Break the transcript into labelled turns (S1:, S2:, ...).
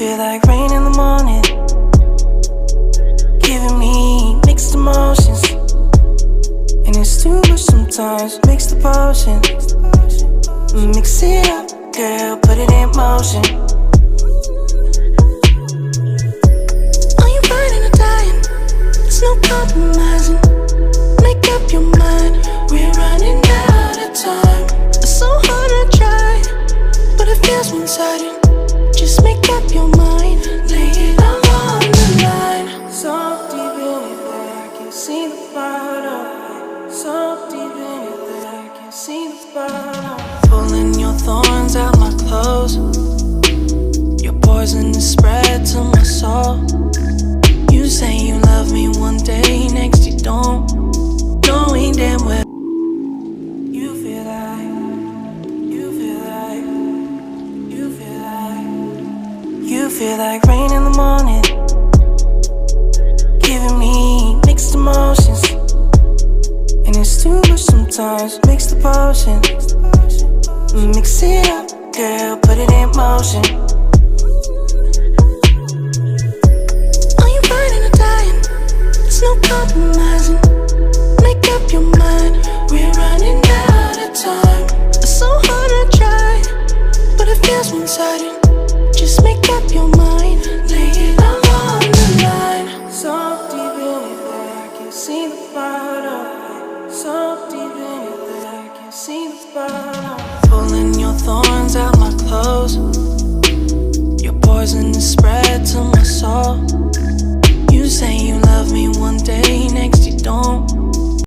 S1: feel like rain in the morning, giving me mixed emotions, and it's too much sometimes. Mix the potion, mix it up, girl, put it in motion. Are you burning or dying? There's no compromising. Make up your mind, we're running out of time. It's so hard to try, but it feels one-sided. Just make up your mind, lay it all on the line. So deep in it that I can see the bottom. So deep in it that I can see the bottom. Pulling your thorns out my clothes. Your poison is spread to my soul. You say you love me one day, next you don't. Knowing damn well you feel like, you feel like, you feel like, you feel like rain in the morning, giving me mixed emotions, and it's too much sometimes. Mix the potion, mix it up, girl, put it in motion. Are you burning or dying? There's no compromising. Make up your mind, we're running out of time. It's so hard to try, but it feels one-sided. Just make up your mind, lay it all on the line. So deep in it that I can see the bottom. So deep in it that I can see the bottom. Pulling your thorns out my clothes. Your poison is spread to my soul. You say you love me one day, next you don't.